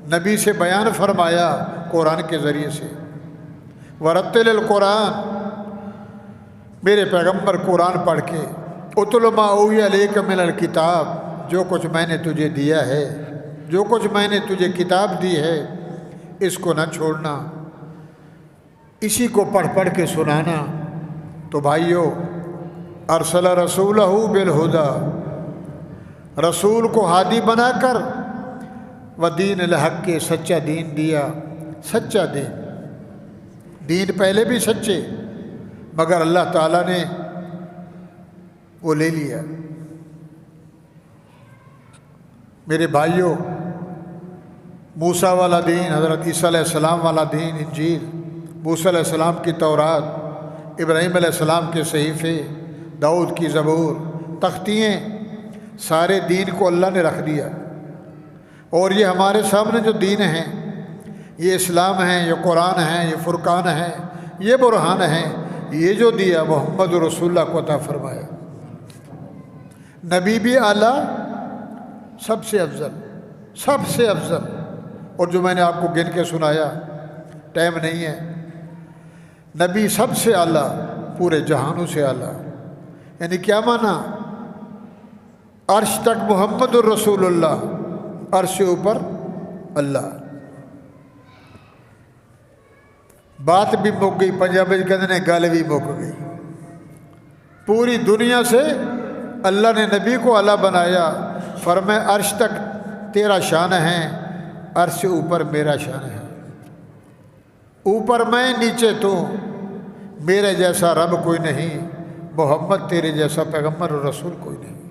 نبی سے بیان فرمایا قرآن کے ذریعے سے۔ ورتل القرآن، میرے پیغمبر قرآن پڑھ کے، اتل ما اوحی الیک من الکتاب، جو کچھ میں نے تجھے دیا ہے، جو کچھ میں نے تجھے کتاب دی ہے، اس کو نہ چھوڑنا، اسی کو پڑھ پڑھ کے سنانا۔ تو بھائیو، ارسل رسولہ بالہدی، رسول کو ہادی بنا کر، ودین الحق، کے سچا دین دیا، سچا دین۔ دین پہلے بھی سچے، مگر اللہ تعالیٰ نے وہ لے لیا۔ میرے بھائیوں، موسیٰ والا دین، حضرت عیسیٰ علیہ السلام والا دین، انجیل، موسیٰ علیہ السلام کی تورات، ابراہیم علیہ السلام کے صحیفے، داؤد کی زبور، تختییں، سارے دین کو اللہ نے رکھ دیا۔ اور یہ ہمارے سامنے جو دین ہیں، یہ اسلام ہیں، یہ قرآن ہیں، یہ فرقان ہیں، یہ برہان ہیں، یہ جو دیا محمد رسول اللہ کو عطا فرمایا۔ نبی بھی اعلیٰ، سب سے افضل، سب سے افضل۔ اور جو میں نے آپ کو گن کے سنایا، ٹائم نہیں ہے، نبی سب سے اعلیٰ، پورے جہانوں سے اعلیٰ۔ یعنی کیا معنی؟ عرش تک محمد الرسول اللہ، عرش سے اوپر اللہ۔ بات بھی مک گئی، پنجابی کہتے ہیں گل بھی مک گئی۔ پوری دنیا سے اللہ نے نبی کو اعلیٰ بنایا، فرمایا عرش تک تیرا شان ہے، عرش سے اوپر میرا شان ہے۔ اوپر میں، نیچے تو، میرے جیسا رب کوئی نہیں، محمد تیرے جیسا پیغمبر اور رسول کوئی نہیں۔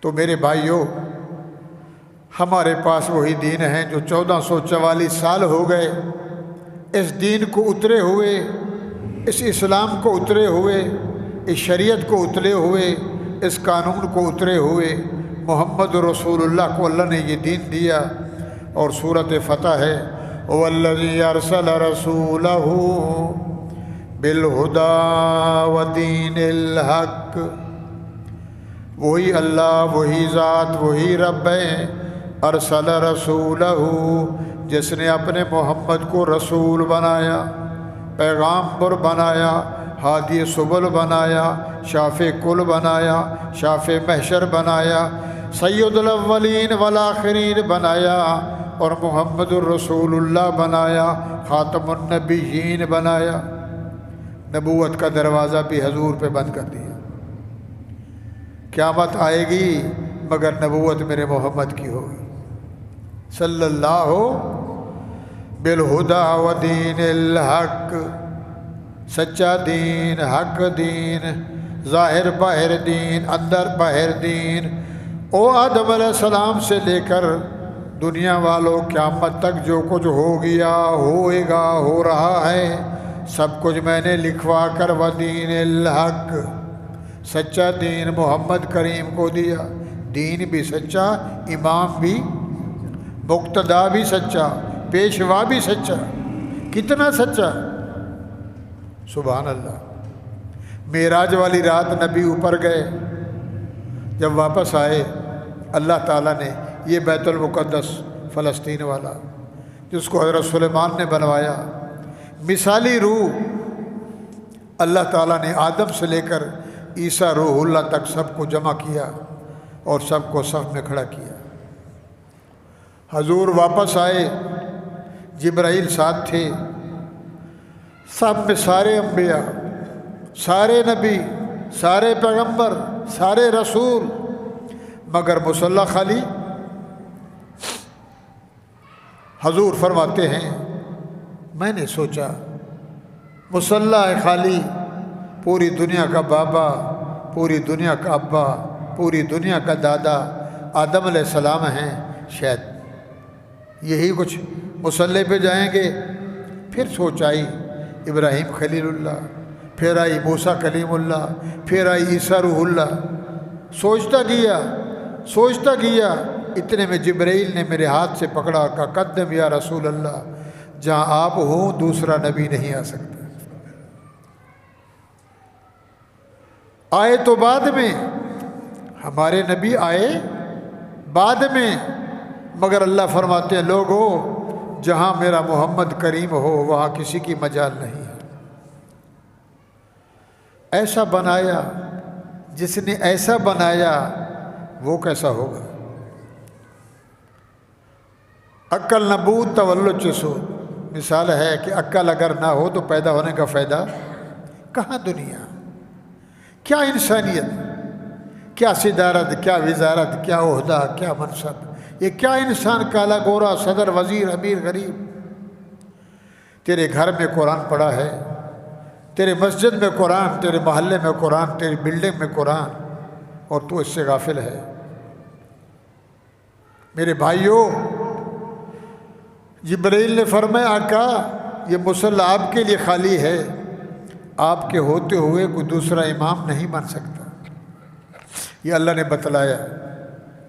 تو میرے بھائیوں، ہمارے پاس وہی دین ہے جو 1444 سال ہو گئے اس دین کو اترے ہوئے، اس اسلام کو اترے ہوئے، اس شریعت کو اترے ہوئے، اس قانون کو اترے ہوئے۔ محمد رسول اللہ کو اللہ نے یہ دین دیا۔ اور سورۃ فتح ہے، وَالَّذِي أَرْسَلَ رَسُولَهُ بِالْهُدَى وَدِينِ الْحَقِّ، وہی اللہ، وہی ذات، وہی رب ہے، ارسل رسولہ، جس نے اپنے محمد کو رسول بنایا، پیغامبر بنایا، ہادی سبل بنایا، شافع کل بنایا، شافع محشر بنایا، سید الاولین والآخرین بنایا، اور محمد الرسول اللہ بنایا، خاتم النبیین بنایا۔ نبوت کا دروازہ بھی حضور پہ بند کر دیا۔ قیامت آئے گی مگر نبوت میرے محمد کی ہوگی، صلی اللہ بالہدی ودین الحق، سچا دین، حق دین، ظاہر باہر دین، اندر باہر دین۔ او آدم علیہ السلام سے لے کر دنیا والوں قیامت تک جو کچھ ہو گیا، ہوئے گا، ہو رہا ہے، سب کچھ میں نے لکھوا کر ودین الحق، سچا دین محمد کریم کو دیا۔ دین بھی سچا، امام بھی، مقتدا بھی سچا، پیشوا بھی سچا۔ کتنا سچا، سبحان اللہ۔ معراج والی رات نبی اوپر گئے، جب واپس آئے اللہ تعالیٰ نے یہ بیت المقدس فلسطین والا، جس کو حضرت سلیمان نے بنوایا، مثالی روح اللہ تعالیٰ نے آدم سے لے کر عیسیٰ روح اللہ تک سب کو جمع کیا اور سب کو صف میں کھڑا کیا۔ حضور واپس آئے، جبرائیل ساتھ تھے، سب میں سارے انبیاء، سارے نبی، سارے پیغمبر، سارے رسول، مگر مصلی خالی۔ حضور فرماتے ہیں میں نے سوچا مصلی خالی، پوری دنیا کا بابا، پوری دنیا کا ابا، پوری دنیا کا دادا آدم علیہ السلام ہیں، شاید یہی کچھ مصلی پہ جائیں گے۔ پھر سوچ آئی ابراہیم خلیل اللہ، پھر آئی موسیٰ کلیم اللہ، پھر آئی عیسیٰ روح اللہ۔ سوچتا گیا، اتنے میں جبرائیل نے میرے ہاتھ سے پکڑا، کہا قدم یا رسول اللہ، جہاں آپ ہوں دوسرا نبی نہیں آ سکتا۔ آئے تو بعد میں، ہمارے نبی آئے بعد میں، مگر اللہ فرماتے ہیں لوگو جہاں میرا محمد کریم ہو وہاں کسی کی مجال نہیں ہے۔ ایسا بنایا، جس نے ایسا بنایا وہ کیسا ہوگا؟ عقل نبود تولد چسود، مثال ہے کہ عقل اگر نہ ہو تو پیدا ہونے کا فائدہ کہاں؟ دنیا کیا انسانیت، کیا صدارت، کیا وزارت، کیا عہدہ، کیا منصب، یہ کیا انسان کالا گورا، صدر، وزیر، امیر، غریب۔ تیرے گھر میں قرآن پڑھا ہے، تیرے مسجد میں قرآن، تیرے محلے میں قرآن، تیری بلڈنگ میں قرآن، اور تو اس سے غافل ہے۔ میرے بھائیوں، جبرائیل نے فرمایا آقا یہ مصلی آپ کے لیے خالی ہے، آپ کے ہوتے ہوئے کوئی دوسرا امام نہیں بن سکتا۔ یہ اللہ نے بتلایا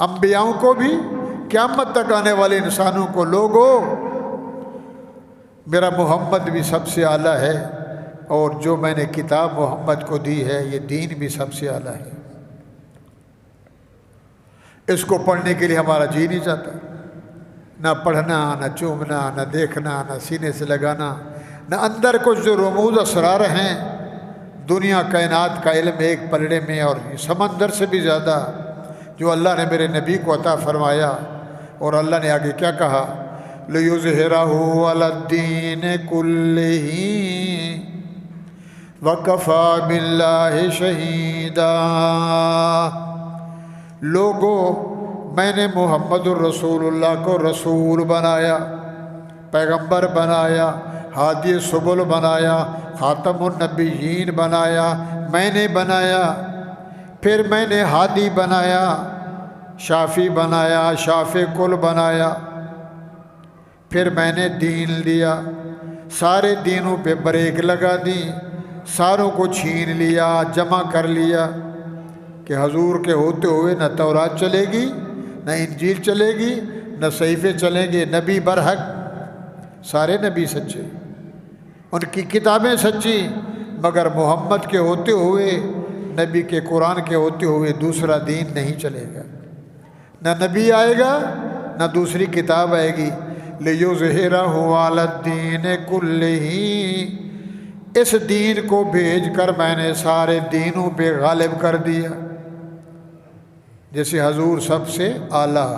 انبیاؤں کو بھی، قیامت تک آنے والے انسانوں کو، لوگوں میرا محمد بھی سب سے اعلیٰ ہے، اور جو میں نے کتاب محمد کو دی ہے یہ دین بھی سب سے اعلیٰ ہے۔ اس کو پڑھنے کے لیے ہمارا جی نہیں چاہتا، نہ پڑھنا، نہ چومنا، نہ دیکھنا، نہ سینے سے لگانا، نہ اندر کچھ جو رموز اسرار ہیں۔ دنیا کائنات کا علم ایک پلڑے میں، اور سمندر سے بھی زیادہ جو اللہ نے میرے نبی کو عطا فرمایا۔ اور اللہ نے آگے کیا کہا؟ لِيُظْهِرَهُ عَلَى الدِّينِ كُلِّهِ وَكَفَى بِاللَّهِ شَهِيدًا۔ لوگوں میں نے محمد الرسول اللہ کو رسول بنایا، پیغمبر بنایا، ہادی سبل بنایا، خاتم النبیین بنایا، میں نے بنایا۔ پھر میں نے ہادی بنایا، شافی بنایا، شافع کل بنایا۔ پھر میں نے دین دیا، سارے دینوں پہ بریک لگا دی، ساروں کو چھین لیا، جمع کر لیا کہ حضور کے ہوتے ہوئے نہ تورات چلے گی، نہ انجیل چلے گی، نہ صحیفے چلیں گے۔ نبی برحق، سارے نبی سچے، ان کی کتابیں سچی، مگر محمد کے ہوتے ہوئے، نبی کے قرآن کے ہوتے ہوئے دوسرا دین نہیں چلے گا، نہ نبی آئے گا، نہ دوسری کتاب آئے گی۔ لِيُظْهِرَهُ عَلَى الدِّينِ كُلِّهِ، اس دین کو بھیج کر میں نے سارے دینوں پہ غالب کر دیا۔ جیسے حضور سب سے اعلیٰ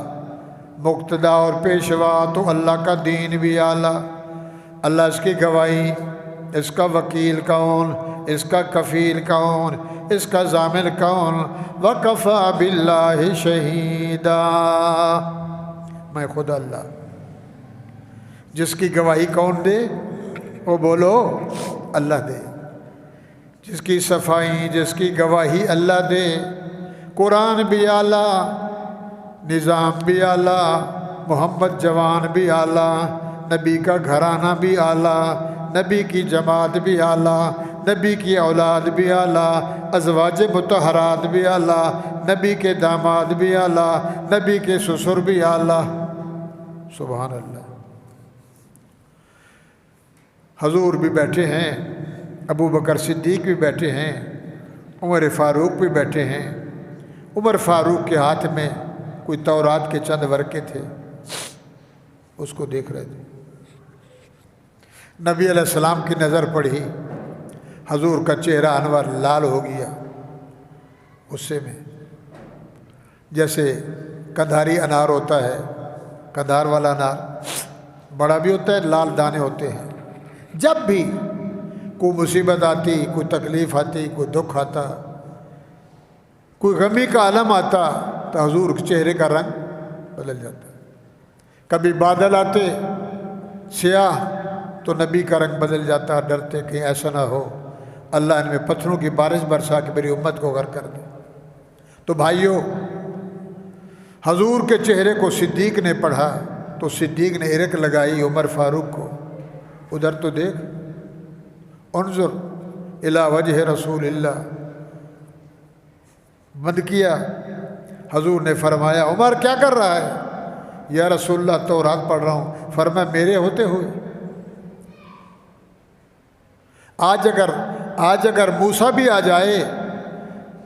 مقتدا اور پیشوا، تو اللہ کا دین بھی اعلیٰ۔ اللہ اس کی گواہی، اس کا وکیل کون، اس کا کفیل کون، اس کا ضامن کون؟ وَكَفَى بِاللَّهِ شَهِيدًا، میں خود اللہ۔ جس کی گواہی کون دے؟ وہ بولو اللہ دے۔ جس کی صفائی، جس کی گواہی اللہ دے۔ قرآن بھی اعلیٰ، نظام بھی اعلیٰ، محمد جوان بھی اعلیٰ، نبی کا گھرانہ بھی اعلیٰ، نبی کی جماعت بھی اعلیٰ، نبی کی اولاد بھی اعلیٰ، ازواج مطہرات بھی اعلیٰ، نبی کے داماد بھی اعلیٰ، نبی کے سسر بھی اعلیٰ۔ سبحان اللہ۔ حضور بھی بیٹھے ہیں، ابو بکر صدیق بھی بیٹھے ہیں، عمر فاروق بھی بیٹھے ہیں۔ عمر فاروق کے ہاتھ میں کوئی تورات کے چند ورقے تھے، اس کو دیکھ رہے تھے۔ نبی علیہ السلام کی نظر پڑی، حضور کا چہرہ انور لال ہو گیا غصے میں، جیسے کندھاری انار ہوتا ہے، کندھار والا انار بڑا بھی ہوتا ہے، لال دانے ہوتے ہیں۔ جب بھی کوئی مصیبت آتی، کوئی تکلیف آتی، کوئی دکھ آتا، کوئی غمی کا عالم آتا، تو حضور کے چہرے کا رنگ بدل جاتا۔ کبھی بادل آتے سیاہ تو نبی کا رنگ بدل جاتا، ڈرتے کہیں ایسا نہ ہو اللہ ان میں پتھروں کی بارش برسا کے میری امت کو غرق کر دے۔ تو بھائیوں، حضور کے چہرے کو صدیق نے پڑھا تو صدیق نے عرق لگائی عمر فاروق کو، ادھر تو دیکھ، انظر الی وجہ رسول اللہ، بند کیا۔ حضور نے فرمایا عمر کیا کر رہا ہے؟ یا رسول اللہ تورات پڑھ رہا ہوں۔ فرمایا میرے ہوتے ہوئے؟ آج اگر موسیٰ بھی آ جائے،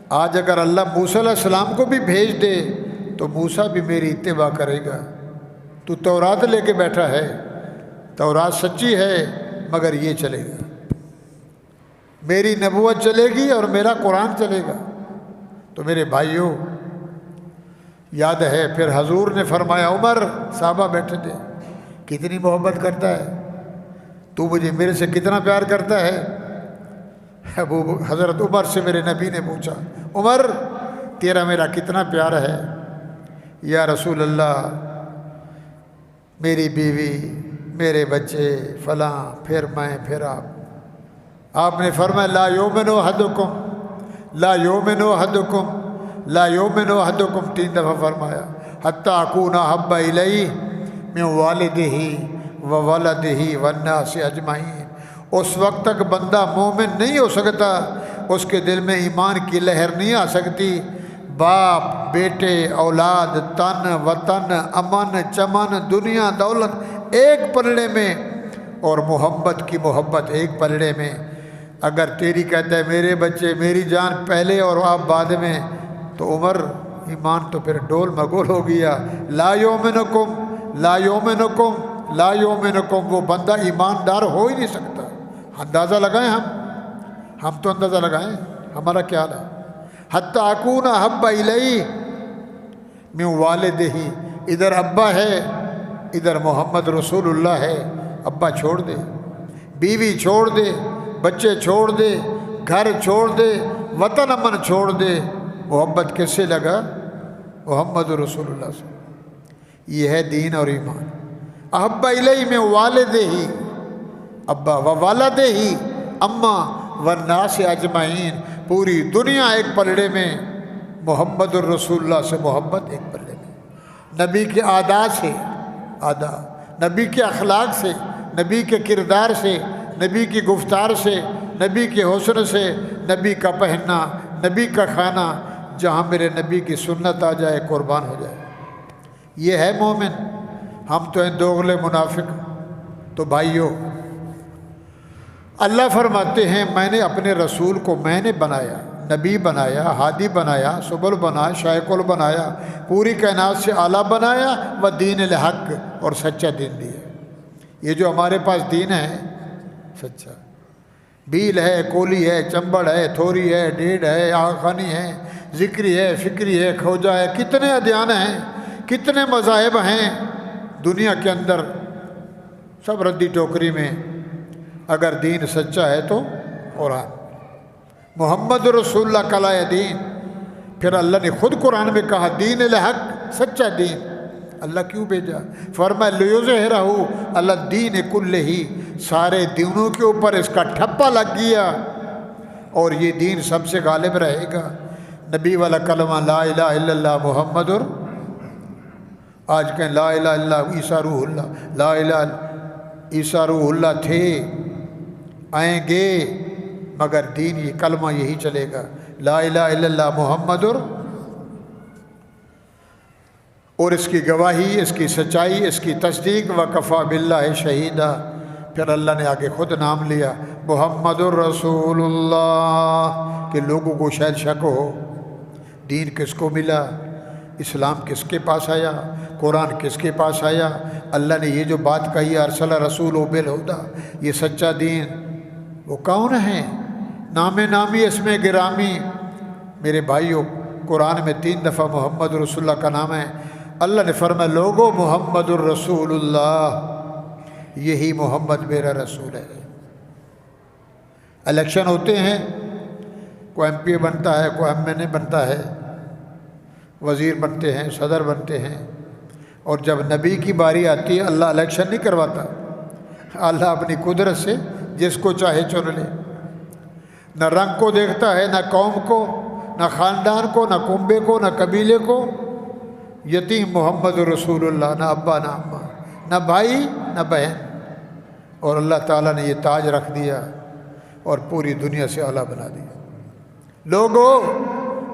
آج اگر اللہ موسیٰ علیہ السلام کو بھی بھیج دے تو موسیٰ بھی میری اتباع کرے گا، تو تورات لے کے بیٹھا ہے، تورات سچی ہے مگر یہ چلے گا، میری نبوت چلے گی اور میرا قرآن چلے گا۔ تو میرے بھائیوں یاد ہے پھر حضور نے فرمایا، عمر، صحابہ بیٹھے تھے، کتنی محبت کرتا ہے تو، مجھے میرے سے کتنا پیار کرتا ہے؟ حضرت عمر سے میرے نبی نے پوچھا، عمر تیرا میرا کتنا پیار ہے؟ یا رسول اللہ، میری بیوی، میرے بچے، فلاں، پھر میں، پھر آپ نے فرمایا، لا یؤمن احدکم، لا یؤمن احدکم، لا یؤمن احدکم 3 دفعہ فرمایا، حتی اکون احب الیہ من والدہ وولدہ والناس اجمعین۔ اس وقت تک بندہ مومن نہیں ہو سکتا، اس کے دل میں ایمان کی لہر نہیں آ سکتی، باپ، بیٹے، اولاد، تن، وطن، امن، چمن، دنیا، دولت ایک پلڑے میں، اور محبت کی محبت ایک پلڑے میں۔ اگر تیری کہتا ہے میرے بچے، میری جان پہلے اور آپ بعد میں، تو عمر ایمان تو پھر ڈول مگول ہو گیا۔ لا یؤمنکم، لا یؤمنکم، لا یؤمنکم، وہ بندہ ایماندار ہو ہی نہیں سکتا۔ اندازہ لگائیں، ہم تو اندازہ لگائیں ہمارا کیا حال ہے۔ حتی اکون احب الیہ من والدہ، ادھر ابا ہے، ادھر محمد رسول اللہ ہے۔ ابا چھوڑ دے، بیوی چھوڑ دے، بچے چھوڑ دے، گھر چھوڑ دے، وطن امن چھوڑ دے، محبت کس سے لگا؟ محمد رسول اللہ سے۔ یہ ہے دین اور ایمان۔ احب الیہ من والدہ، ابا، و والدہ، اماں، والناس اجمعین، پوری دنیا ایک پلڑے میں، محمد الرسول اللہ سے محبت ایک پلڑے میں، نبی کے عادات سے، نبی کے اخلاق سے، نبی کے کردار سے، نبی کی گفتار سے، نبی کے حسن سے، نبی کا پہننا، نبی کا کھانا، جہاں میرے نبی کی سنت آ جائے قربان ہو جائے۔ یہ ہے مومن۔ ہم تو ہیں دوغلے منافق۔ تو بھائیوں، اللہ فرماتے ہیں میں نے اپنے رسول کو میں نے بنایا، نبی بنایا، ہادی بنایا، سبل بنایا، شائق ال بنایا، پوری کائنات سے اعلیٰ بنایا، و دین الحق، اور سچا دین دیا۔ یہ جو ہمارے پاس دین ہے سچا، بیل ہے، کولی ہے، چمبڑ ہے، تھوری ہے، ڈیڑھ ہے، آخانی ہے، ذکری ہے، فکری ہے، کھوجا ہے، کتنے ادیان ہیں، کتنے مذاہب ہیں دنیا کے اندر، سب ردی ٹوکری میں۔ اگر دین سچا ہے تو قرآن، محمد رسول اللہ کلائے دین۔ پھر اللہ نے خود قرآن میں کہا دین الحق، سچا دین۔ اللہ کیوں بھیجا؟ فرمایا لیظہرہ علی الدین کلہ، سارے دینوں کے اوپر اس کا ٹھپا لگ گیا، اور یہ دین سب سے غالب رہے گا۔ نبی والا کلمہ لا الہ الا اللہ محمد، آج کہیں لا الہ الا اللہ عیسیٰ روح اللہ، لا الہ عیسیٰ روح اللہ تھے، آئیں گے، مگر دین یہ کلمہ یہی چلے گا، لا الہ الا اللہ محمد، اور اس کی گواہی، اس کی سچائی، اس کی تصدیق، وکفیٰ باللہ شہیدہ۔ پھر اللہ نے آگے خود نام لیا محمد الرسول اللہ، کہ لوگوں کو شاید شک ہو دین کس کو ملا، اسلام کس کے پاس آیا، قرآن کس کے پاس آیا۔ اللہ نے یہ جو بات کہی ارسل رسولہ بالہدیٰ، یہ سچا دین، وہ کون ہیں؟ نام نامی، اسم گرامی۔ میرے بھائیوں، قرآن میں 3 دفعہ محمد رسول اللہ کا نام ہے۔ اللہ نے فرمایا لوگو محمد الرسول اللہ، یہی محمد میرا رسول ہے۔ الیکشن ہوتے ہیں، کوئی ایم پی بنتا ہے، کوئی ایم این اے بنتا ہے، وزیر بنتے ہیں، صدر بنتے ہیں، اور جب نبی کی باری آتی ہے اللہ الیکشن نہیں کرواتا، اللہ اپنی قدرت سے جس کو چاہے چن لے، نہ رنگ کو دیکھتا ہے، نہ قوم کو، نہ خاندان کو، نہ کنبے کو، نہ قبیلے کو۔ یتیم محمد رسول اللہ، نہ ابا نہ اماں، نہ بھائی نہ بہن، اور اللہ تعالیٰ نے یہ تاج رکھ دیا اور پوری دنیا سے اعلیٰ بنا دیا۔ لوگو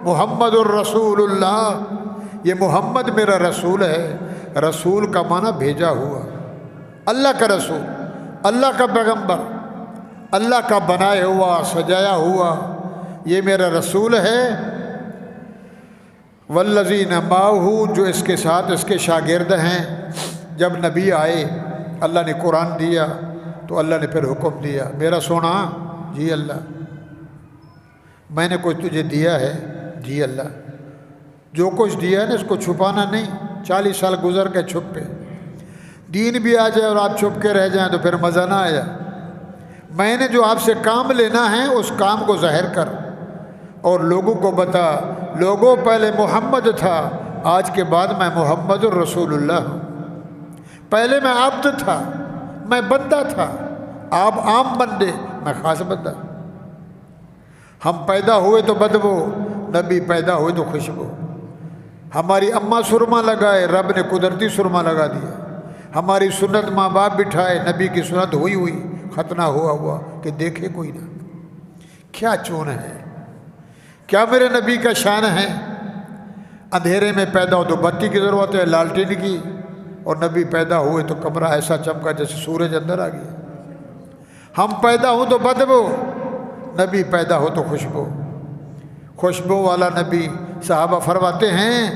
محمد الرسول اللہ، یہ محمد میرا رسول ہے۔ رسول کا معنی بھیجا ہوا، اللہ کا رسول، اللہ کا پیغمبر، اللہ کا بنایا ہوا، سجایا ہوا، یہ میرا رسول ہے۔ والذین معہ، جو اس کے ساتھ اس کے شاگرد ہیں، جب نبی آئے اللہ نے قرآن دیا تو اللہ نے پھر حکم دیا، میرا سونا جی اللہ، میں نے کچھ تجھے دیا ہے جی اللہ، جو کچھ دیا ہے نا اس کو چھپانا نہیں، 40 سال گزر کے چھپ پہ، دین بھی آ جائے اور آپ چھپ کے رہ جائیں تو پھر مزہ نہ آیا، میں نے جو آپ سے کام لینا ہے اس کام کو ظاہر کر اور لوگوں کو بتا، لوگوں پہلے محمد تھا، آج کے بعد میں محمد الرسول اللہ ہوں، پہلے میں عبد تھا، میں بندہ تھا، آپ عام بندے، میں خاص بندہ، ہم پیدا ہوئے تو بدبو، نبی پیدا ہوئے تو خوشبو، ہماری اماں سرما لگائے، رب نے قدرتی سرما لگا دیا، ہماری سنت ماں باپ بٹھائے، نبی کی سنت ہوئی ختنہ ہوا کہ دیکھے کوئی نہ، کیا چون ہے، کیا میرے نبی کا شان ہے، اندھیرے میں پیدا ہو تو بتی کی ضرورت ہے، لالٹین کی، اور نبی پیدا ہوئے تو کمرہ ایسا چمکا جیسے سورج اندر آ گیا، ہم پیدا ہوں تو بدبو، نبی پیدا ہو تو خوشبو، خوشبو والا نبی، صحابہ فرماتے ہیں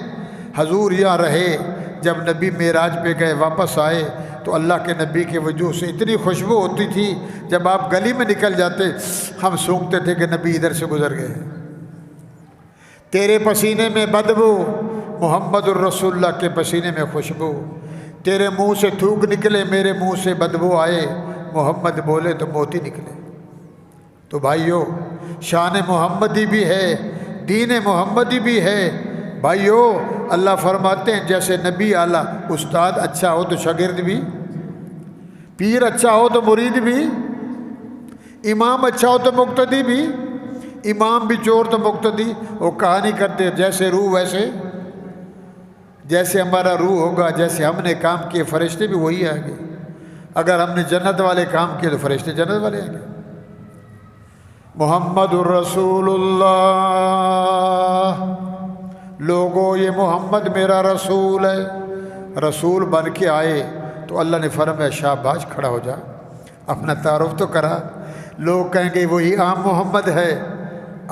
حضور یہاں رہے، جب نبی معراج پہ گئے واپس آئے تو اللہ کے نبی کے وجود سے اتنی خوشبو ہوتی تھی، جب آپ گلی میں نکل جاتے ہم سونگتے تھے کہ نبی ادھر سے گزر گئے، تیرے پسینے میں بدبو، محمد الرسول اللہ کے پسینے میں خوشبو، تیرے منہ سے تھوک نکلے میرے منہ سے بدبو آئے، محمد بولے تو موتی نکلے، تو بھائیو شان محمدی بھی ہے، دین محمدی بھی ہے، بھائیو اللہ فرماتے ہیں جیسے نبی اعلیٰ، استاد اچھا ہو تو شاگرد بھی، پیر اچھا ہو تو مرید بھی، امام اچھا ہو تو مقتدی بھی، امام بھی چور تو مقتدی، وہ کہانی کرتے جیسے روح ویسے، جیسے ہمارا روح ہوگا، جیسے ہم نے کام کیے فرشتے بھی وہی آئیں گے، اگر ہم نے جنت والے کام کیے تو فرشتے جنت والے آئیں گے۔ محمد الرسول اللہ، لوگوں یہ محمد میرا رسول ہے، رسول بن کے آئے تو اللہ نے فرمایا شاباش کھڑا ہو جا، اپنا تعارف تو کرا، لوگ کہیں گے وہی عام محمد ہے،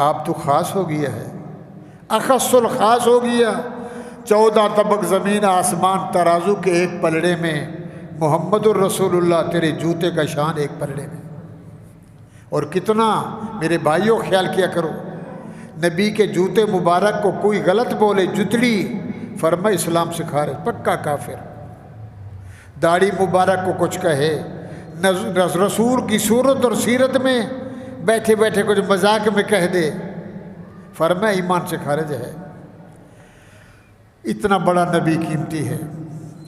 آپ تو خاص ہو گیا ہے، اخص الخاص ہو گیا، 14 طبق زمین آسمان ترازو کے ایک پلڑے میں، محمد الرسول اللہ تیرے جوتے کا شان ایک پلڑے میں، اور کتنا میرے بھائیوں خیال کیا کرو، نبی کے جوتے مبارک کو کوئی غلط بولے جتڑی، فرمائے اسلام سکھا رہے پکا کافر، داڑھی مبارک کو کچھ کہے، رسول کی صورت اور سیرت میں بیٹھے بیٹھے کچھ مذاق میں کہہ دے، فرمائے ایمان سے خارج ہے، اتنا بڑا نبی قیمتی ہے،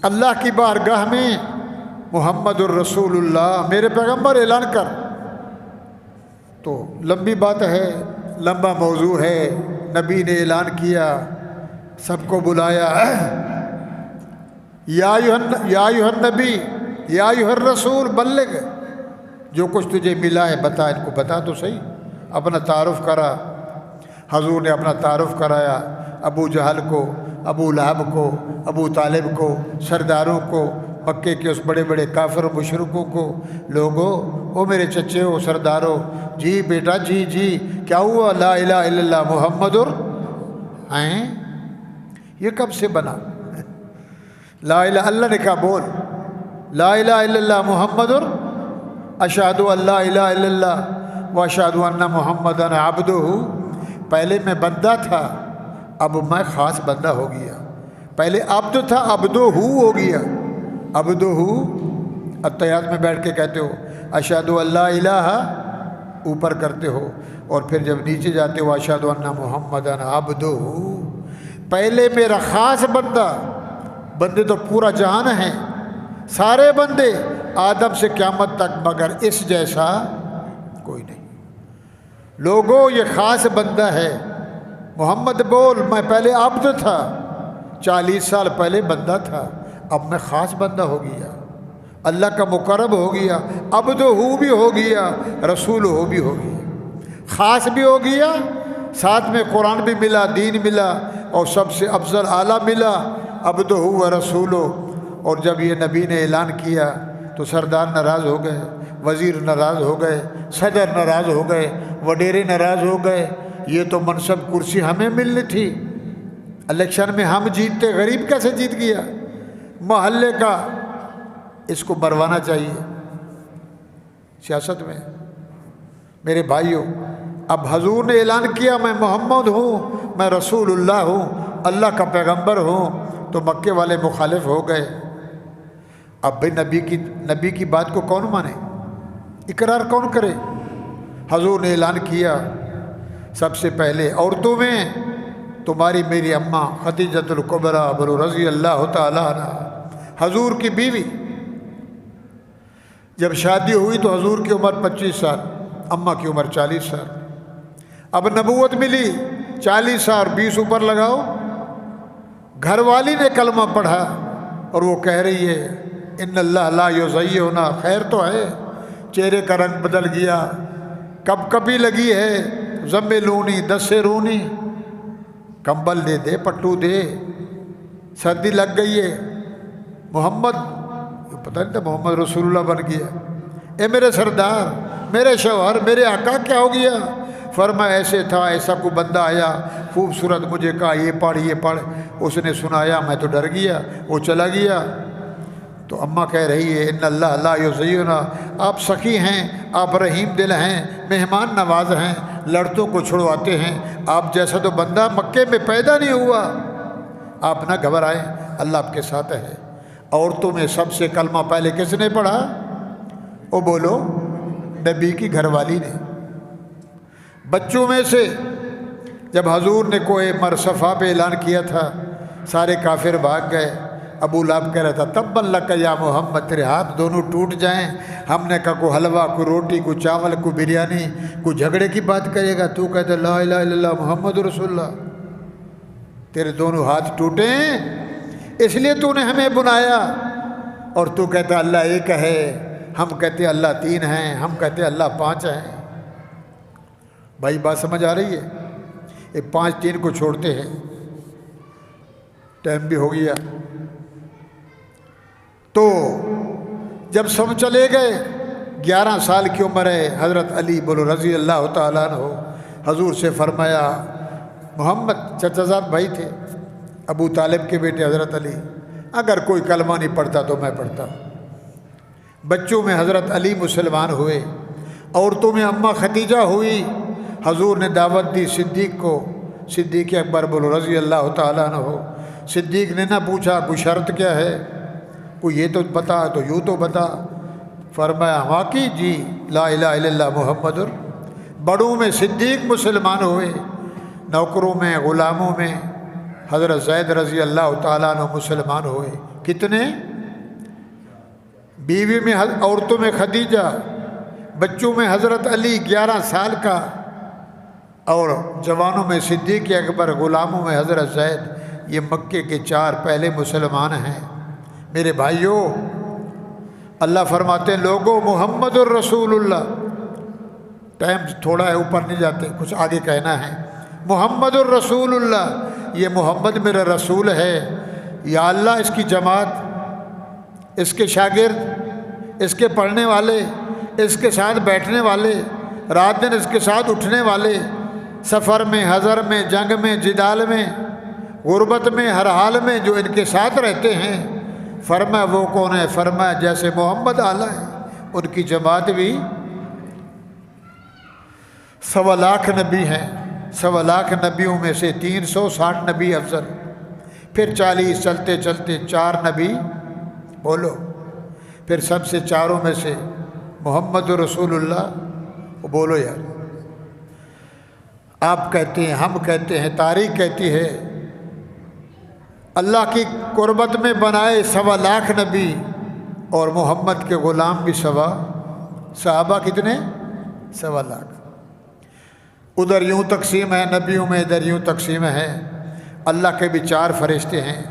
اللہ کی بارگاہ میں محمد الرسول اللہ میرے پیغمبر اعلان کر، تو لمبی بات ہے، لمبا موضوع ہے، نبی نے اعلان کیا، سب کو بلایا، یا ایھا النبی یا ایھا الرسول بلغ، جو کچھ تجھے ملا ہے بتا، ان کو بتا تو صحیح، اپنا تعارف کرا، حضور نے اپنا تعارف کرایا، ابو جہل کو، ابو لہب کو، ابو طالب کو، سرداروں کو، مکے کے اس بڑے بڑے کافر و مشرکوں کو، لوگوں او میرے چچے ہو سرداروں، جی بیٹا جی کیا ہوا، لا الہ الا اللہ محمد ہیں، یہ کب سے بنا، لا الہ، اللہ نے کہا بول لا الہ الا اللہ محمد اشہد ان لا الہ الا اللہ و اشہد ان محمدً عبدہ، پہلے میں بندہ تھا اب میں خاص بندہ ہو گیا، پہلے عبد تھا عبدہ ہو گیا، عبدہ، اتحیات میں بیٹھ کے کہتے ہو اشہد ان لا الہ، اوپر کرتے ہو، اور پھر جب نیچے جاتے ہو اشہد ان محمدً عبدہ، پہلے میرا خاص بندہ، بندے تو پورا جہان ہیں، سارے بندے آدم سے قیامت تک، مگر اس جیسا کوئی نہیں، لوگوں یہ خاص بندہ ہے، محمد بول میں پہلے عبد تھا، 40 سال پہلے بندہ تھا، اب میں خاص بندہ ہو گیا، اللہ کا مقرب ہو گیا، عبد ہو بھی ہو گیا، رسول ہو بھی ہو گیا، خاص بھی ہو گیا، ساتھ میں قرآن بھی ملا، دین ملا، اور سب سے افضل اعلیٰ ملا، عبد و رسول، اور جب یہ نبی نے اعلان کیا تو سردار ناراض ہو گئے، وزیر ناراض ہو گئے، صدر ناراض ہو گئے، وڈیرے ناراض ہو گئے، یہ تو منصب کرسی ہمیں ملنی تھی، الیکشن میں ہم جیتتے، غریب کیسے جیت گیا، محلے کا اس کو مروانا چاہیے سیاست میں۔ میرے بھائیوں، اب حضور نے اعلان کیا میں محمد ہوں، میں رسول اللہ ہوں، اللہ کا پیغمبر ہوں، تو مکے والے مخالف ہو گئے۔ اب بھائی نبی کی بات کو کون مانے، اقرار کون کرے؟ حضور نے اعلان کیا سب سے پہلے عورتوں میں تمہاری میری اماں خدیجۃ الکبریٰ رضی اللہ تعالیٰ عنہ، حضور کی بیوی، جب شادی ہوئی تو حضور کی عمر 25 سال، اماں کی عمر 40 سال۔ اب نبوت ملی 40 سال 20 اوپر لگاؤ، گھر والی نے کلمہ پڑھا اور وہ کہہ رہی ہے ان اللہ لا یزینا، خیر تو ہے، چہرے کا رنگ بدل گیا، کب کبھی لگی ہے، زملونی دسے رونی، کمبل دے دے، پٹو دے، سردی لگ گئی ہے، محمد پتہ نہیں تھا محمد رسول اللہ بن گیا، اے میرے سردار، میرے شوہر، میرے آقا کیا ہو گیا؟ فرمایا ایسے تھا، ایسا کو بندہ آیا خوبصورت، مجھے کہا یہ پڑھ، اس نے سنایا، میں تو ڈر گیا، وہ چلا گیا۔ تو اماں کہہ رہی ہے ان اللہ لا یزینا، آپ سخی ہیں، آپ رحیم دل ہیں، مہمان نواز ہیں، لڑتوں کو چھڑواتے ہیں، آپ جیسا تو بندہ مکے میں پیدا نہیں ہوا، آپ نہ گھبرائیں، اللہ آپ کے ساتھ ہے۔ عورتوں میں سب سے کلمہ پہلے کس نے پڑھا؟ وہ بولو، نبی کی گھر والی نے۔ بچوں میں سے جب حضور نے کوئی مرصفہ پہ اعلان کیا تھا، سارے کافر بھاگ گئے، ابو لہب کہہ رہا تھا تبا لک یا محمد، تیرے ہاتھ دونوں ٹوٹ جائیں، ہم نے کہا کوئی حلوہ، کوئی روٹی، کوئی چاول، کوئی بریانی، کوئی جھگڑے کی بات کرے گا، تو کہتا لا الہ الا اللہ محمد رسول اللہ، تیرے دونوں ہاتھ ٹوٹیں، اس لیے تو نے ہمیں بنایا، اور تو کہتا اللہ ایک ہے، ہم کہتے اللہ 3 ہیں، ہم کہتے اللہ 5 ہیں۔ بھائی بات سمجھ آ رہی ہے؟ یہ 5 3 کو چھوڑتے ہیں، ٹائم بھی ہو گیا۔ تو جب سب چلے گئے، 11 سال کی عمر ہے، حضرت علی بولو رضی اللہ تعالیٰ عنہ، حضور سے فرمایا، محمد چچا زاد بھائی تھے، ابو طالب کے بیٹے حضرت علی، اگر کوئی کلمہ نہیں پڑھتا تو میں پڑھتا۔ بچوں میں حضرت علی مسلمان ہوئے، عورتوں میں اماں خدیجہ ہوئی، حضور نے دعوت دی صدیق کو، صدیق اکبر بولو رضی اللہ تعالیٰ عنہ ہو۔ صدیق نے نہ پوچھا کوئی شرط کیا ہے، کوئی یہ تو بتا، تو یوں تو بتا، فرمایا واقعی جی لا الہ الا اللہ محمد۔ بڑوں میں صدیق مسلمان ہوئے، نوکروں میں غلاموں میں حضرت زید رضی اللہ تعالیٰ عنہ مسلمان ہوئے۔ کتنے؟ بیوی میں عورتوں میں خدیجہ، بچوں میں حضرت علی 11 سال کا، اور جوانوں میں صدیق اکبر، غلاموں میں حضرت زید۔ یہ مکے کے 4 پہلے مسلمان ہیں۔ میرے بھائیوں، اللہ فرماتے ہیں لوگوں محمد الرسول اللہ، ٹائم تھوڑا ہے اوپر نہیں جاتے، کچھ آگے کہنا ہے، محمد الرسول اللہ، یہ محمد میرا رسول ہے، یا اللہ اس کی جماعت، اس کے شاگرد، اس کے پڑھنے والے، اس کے ساتھ بیٹھنے والے، رات دن اس کے ساتھ اٹھنے والے، سفر میں، حضر میں، جنگ میں، جدال میں، غربت میں، ہر حال میں جو ان کے ساتھ رہتے ہیں، فرمایا وہ کون ہے؟ فرمایا جیسے محمد اعلیٰ ہے، ان کی جماعت بھی 1.25 لاکھ نبی ہیں، 1.25 لاکھ نبیوں میں سے 360 نبی افضل، پھر 40 چلتے چلتے 4 نبی، بولو، پھر سب سے 4 میں سے محمد رسول اللہ، بولو یار، آپ کہتے ہیں، ہم کہتے ہیں، تاریخ کہتی ہے اللہ کی قربت میں بنائے 1.25 لاکھ نبی، اور محمد کے غلام بھی صحابہ کتنے؟ 1.25 لاکھ۔ ادھر یوں تقسیم ہے نبیوں میں، ادھر یوں تقسیم ہے۔ اللہ کے بھی 4 فرشتے ہیں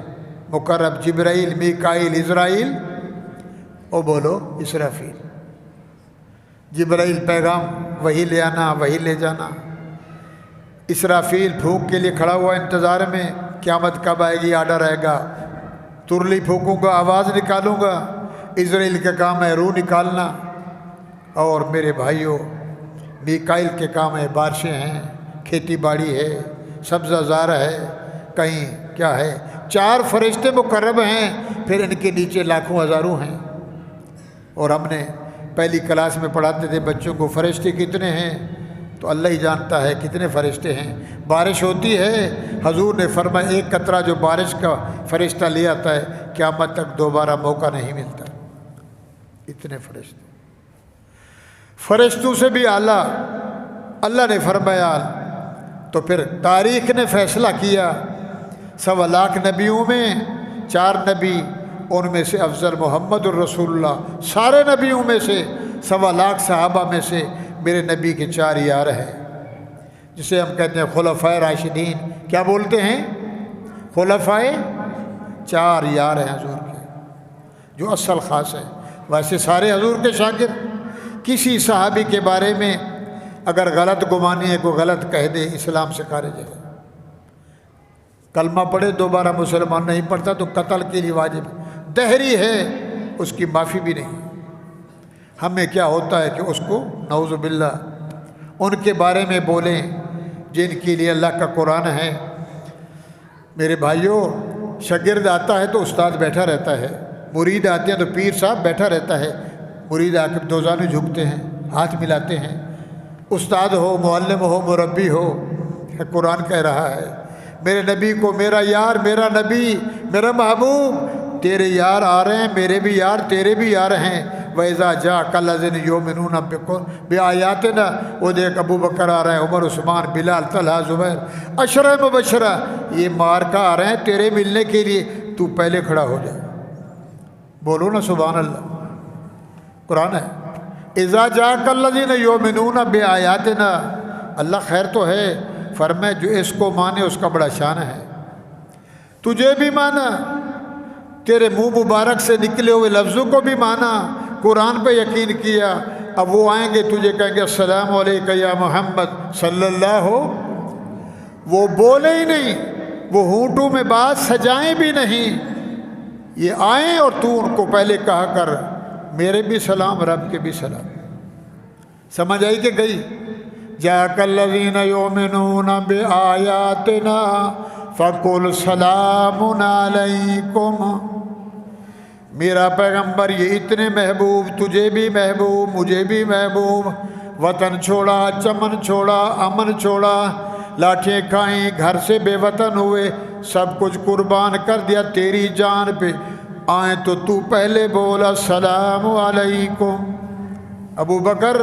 مقرب، جبرائیل، میکائیل، اسرائیل، او بولو اسرافیل۔ جبرائیل پیغام وہی لے آنا، وہی لے جانا، اسرافیل پھونک کے لیے کھڑا ہوا انتظار میں، قیامت کب آئے گی، آرڈر آئے گا، ترلی پھونکوں گا، آواز نکالوں گا۔ اسرائیل کا کام ہے روح نکالنا، اور میرے بھائیوں میکائیل کے کام ہے بارشیں ہیں، کھیتی باڑی ہے، سبزہ زار ہے، کہیں کیا ہے۔ 4 فرشتے مقرب ہیں، پھر ان کے نیچے لاکھوں ہزاروں ہیں۔ اور ہم نے پہلی کلاس میں پڑھاتے تھے بچوں کو فرشتے کتنے ہیں، تو اللہ ہی جانتا ہے کتنے فرشتے ہیں۔ بارش ہوتی ہے، حضور نے فرمایا ایک قطرہ جو بارش کا فرشتہ لے آتا ہے قیامت تک دوبارہ موقع نہیں ملتا، اتنے فرشتے۔ فرشتوں سے بھی اعلیٰ اللہ نے فرمایا۔ تو پھر تاریخ نے فیصلہ کیا، 1.25 لاکھ نبیوں میں 4 نبی، ان میں سے افضل محمد الرسول اللہ، سارے نبیوں میں سے 1.25 لاکھ صحابہ میں سے میرے نبی کے 4 یار ہیں، جسے ہم کہتے ہیں خلفائے راشدین۔ کیا بولتے ہیں؟ خلفائے 4 یار ہیں حضور کے، جو اصل خاص ہے۔ ویسے سارے حضور کے شاگرد۔ کسی صحابی کے بارے میں اگر غلط گمانی ہے، کوئی غلط کہہ دے، اسلام سے خارج ہے۔ کلمہ پڑھے دوبارہ مسلمان نہیں پڑھتا تو قتل کے لیے واجب، دہری ہے، اس کی معافی بھی نہیں۔ ہمیں کیا ہوتا ہے کہ اس کو نعوذ باللہ ان کے بارے میں بولیں جن کے لیے اللہ کا قرآن ہے۔ میرے بھائیوں، شاگرد آتا ہے تو استاد بیٹھا رہتا ہے، مرید آتے ہیں تو پیر صاحب بیٹھا رہتا ہے، مرید آ کے دوزانے جھکتے ہیں، ہاتھ ملاتے ہیں۔ استاد ہو، معلم ہو، مربی ہو، قرآن کہہ رہا ہے میرے نبی کو میرا یار، میرا نبی، میرا محبوب، تیرے یار آ رہے ہیں، میرے بھی یار، تیرے بھی یار ہیں۔ وَإِذَا جَاءَكَ الَّذِينَ يُؤْمِنُونَ بِآيَاتِنَا، وہ دیکھ ابو بکر آ رہے ہیں، عمر، عثمان، بلال، طلحہ، زبیر، عشرہ مبشرہ، یہ مارکہ آ رہے ہیں تیرے ملنے کے لیے، تو پہلے کھڑا ہو جائے۔ بولو نا سبحان اللہ، قرآن ہے۔ اذا جاءک الذین یؤمنون بآیاتنا، اللہ خیر تو ہے، فرمائے جو اس کو مانے اس کا بڑا شان ہے۔ تجھے بھی مانا، تیرے منہ مبارک سے نکلے ہوئے لفظوں کو بھی مانا، قرآن پہ یقین کیا۔ اب وہ آئیں گے تجھے کہیں گے السلام علیکہ یا محمد صلی اللہ ہو، وہ بولے ہی نہیں، وہ ہونٹوں میں بات سجائیں بھی نہیں، یہ آئیں اور تو ان کو پہلے کہا کر میرے بھی سلام، رب کے بھی سلام۔ سمجھ آئی کہ گئی؟ جاءک الذین یؤمنون بآیاتنا فقل سلام علیکم۔ میرا پیغمبر یہ اتنے محبوب، تجھے بھی محبوب، مجھے بھی محبوب، وطن چھوڑا، چمن چھوڑا، امن چھوڑا، لاٹھیں کھائیں، گھر سے بے وطن ہوئے، سب کچھ قربان کر دیا تیری جان پہ، آئیں تو پہلے بولا السلام علیکم۔ ابو بکر،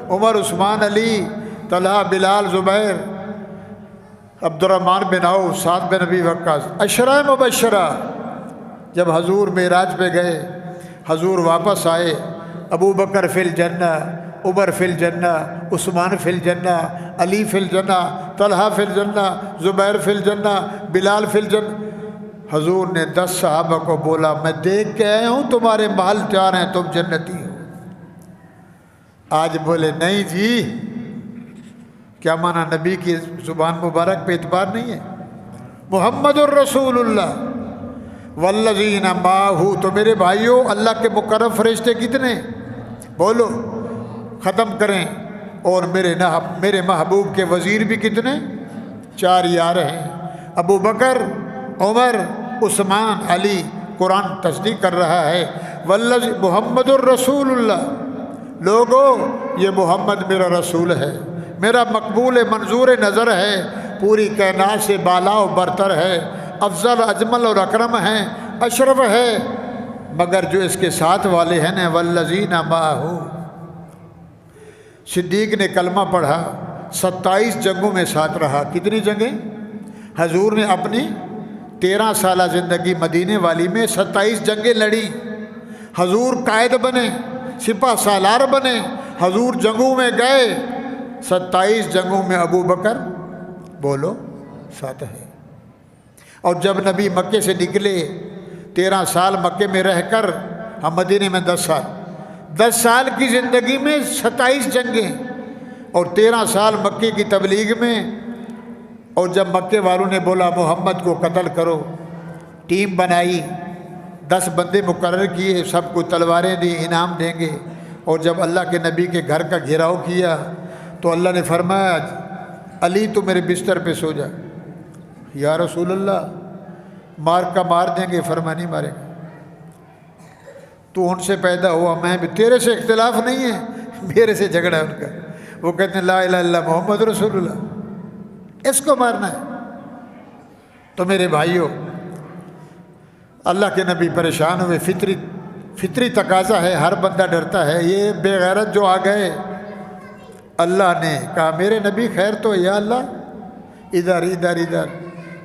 عمر، عثمان، علی، طلحہ، بلال، زبیر، عبد الرحمن بن عوف، سعد بن ابی وقاص، عشرہ مبشرہ، جب حضور معراج پہ گئے، حضور واپس آئے، ابو بکر فی الجنہ، عمر فی الجنہ، عثمان فی الجنہ، علی فی الجنہ، طلحہ فی الجنہ، زبیر فی الجنہ، بلال فی الجنہ۔ حضور نے 10 صحابہ کو بولا میں دیکھ کے آیا ہوں تمہارے محل تیار ہیں، تم جنتی ہو۔ آج بولے نہیں جی، کیا مانا نبی کی زبان مبارک پہ اعتبار نہیں ہے؟ محمد الرسول اللہ والذین معہ، تو میرے بھائیوں اللہ کے مقرب فرشتے کتنے؟ بولو، ختم کریں۔ اور میرے محبوب کے وزیر بھی کتنے؟ 4 یار ہیں، ابو بکر، عمر، عثمان، علی۔ قرآن تصدیق کر رہا ہے والذی محمد الرسول اللہ، لوگو یہ محمد میرا رسول ہے، میرا مقبول منظور نظر ہے، پوری کائنات سے بالا و برتر ہے، افضل، اجمل اور اکرم ہے، اشرف ہے، مگر جو اس کے ساتھ والے ہیں نا والذین معہ۔ صدیق نے کلمہ پڑھا، 27 جنگوں میں ساتھ رہا۔ کتنی جنگیں؟ حضور نے اپنی 13 سالہ زندگی مدینے والی میں 27 جنگیں لڑی۔ حضور قائد بنے، سپہ سالار بنے، حضور جنگوں میں گئے، 27 جنگوں میں ابو بکر بولو ساتھ ہے۔ اور جب نبی مکے سے نکلے، 13 سال مکے میں رہ کر، ہم مدینے میں 10 سال کی زندگی میں 27 جنگیں، اور 13 سال مکے کی تبلیغ میں۔ اور جب مکے والوں نے بولا محمد کو قتل کرو، ٹیم بنائی، 10 بندے مقرر کیے، سب کو تلواریں دی، انعام دیں گے۔ اور جب اللہ کے نبی کے گھر کا گھیراؤ کیا تو اللہ نے فرمایا علی تو میرے بستر پہ سو جا۔ یا رسول اللہ، مار کا مار دیں گے؟ فرمایا نہیں مارے گا۔ تو ان سے پیدا ہوا، میں بھی، تیرے سے اختلاف نہیں ہے، میرے سے جھگڑا ہے ان کا۔ وہ کہتے ہیں لا الہ الا اللہ محمد رسول اللہ، اس کو مارنا ہے۔ تو میرے بھائیوں، اللہ کے نبی پریشان ہوئے، فطری تقاضا ہے، ہر بندہ ڈرتا ہے۔ یہ بے غیرت جو آ گئے، اللہ نے کہا میرے نبی خیر تو ہے، یا اللہ ادھر ادھر ادھر،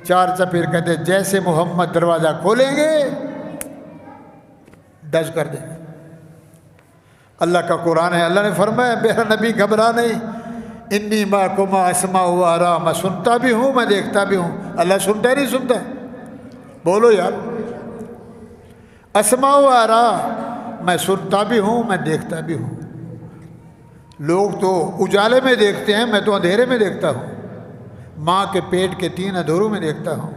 چار چپیر کہتے جیسے محمد دروازہ کھولیں گے ڈز کر دیں گے۔ اللہ کا قرآن ہے، اللہ نے فرمایا میرا نبی گھبرا نہیں، انی معکما اسمع و ارا، میں سنتا بھی ہوں میں دیکھتا بھی ہوں۔ اللہ سنتا ہے نہیں سنتا؟ بولو یار، اسمع و ارا، میں سنتا بھی ہوں میں دیکھتا بھی ہوں۔ لوگ تو اجالے میں دیکھتے ہیں، میں تو اندھیرے میں دیکھتا ہوں، ماں کے پیٹ کے 3 ادھوروں میں دیکھتا ہوں،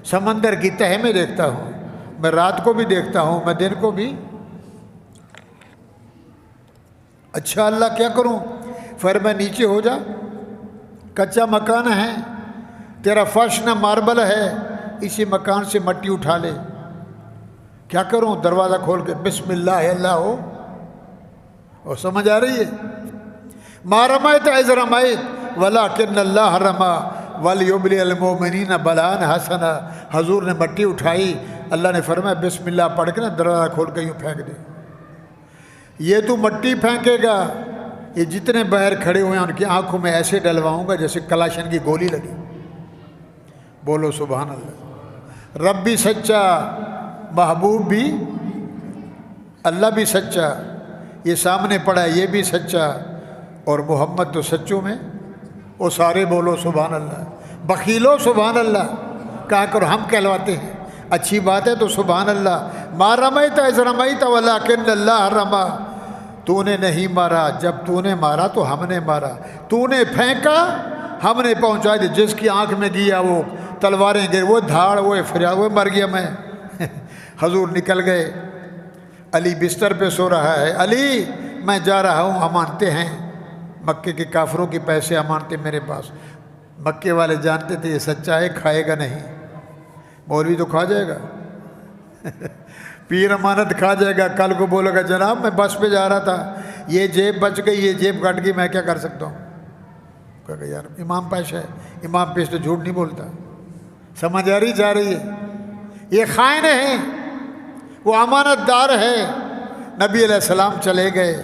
سمندر کی تہہ میں دیکھتا ہوں، میں رات کو بھی دیکھتا ہوں، میں دن کو بھی۔ اچھا اللہ کیا کروں؟ میں نیچے ہو جا، کچا مکان ہے تیرا، فرش نہ ماربل ہے، اسی مکان سے مٹی اٹھا لے۔ کیا کروں؟ دروازہ کھول کے بسم اللہ اللہ ہو، اور سمجھ آ رہی ہے؟ ما رمیت اذ رمیت ولکن اللہ رمی ولیبلی المؤمنین بلاء حسنا۔ حضور نے مٹی اٹھائی، اللہ نے فرمایا بسم اللہ پڑھ کے نا دروازہ کھول کے یوں پھینک دے۔ یہ تو مٹی پھینکے گا، یہ جتنے باہر کھڑے ہوئے ہیں ان کی آنکھوں میں ایسے ڈلواؤں گا جیسے کلاشن کی گولی لگی۔ بولو سبحان اللہ۔ رب بھی سچا، محبوب بھی، اللہ بھی سچا، یہ سامنے پڑا یہ بھی سچا، اور محمد تو سچوں میں وہ سارے۔ بولو سبحان اللہ۔ بخیلو سبحان اللہ کہا کرو، ہم کہلواتے ہیں، اچھی بات ہے تو سبحان اللہ۔ ما رمیت اذ رمیت ولکن اللہ رمی، تو نے نہیں مارا، جب تو نے مارا تو ہم نے مارا، تو نے پھینکا ہم نے پہنچا دیا، جس کی آنکھ میں گیا وہ تلواریں گر، وہ دھاڑ، وہ فریا، وہ مر گیا میں۔ حضور نکل گئے، علی بستر پہ سو رہا ہے، علی میں جا رہا ہوں، امانتے ہیں مکے کے کافروں کی، پیسے امانتے میرے پاس۔ مکے والے جانتے تھے یہ سچا ہے، کھائے گا نہیں، مولوی تو کھا جائے گا، پیر امانت کھا جائے گا، کل کو بولے گا جناب میں بس پہ جا رہا تھا، یہ جیب بچ گئی، یہ جیب کٹ گئی، میں کیا کر سکتا ہوں؟ کہا کہ یار امام پیش ہے، امام پیش تو جھوٹ نہیں بولتا۔ سمجھ آ رہی جا رہی ہے؟ یہ خائن ہے، وہ امانت دار ہے۔ نبی علیہ السلام چلے گئے،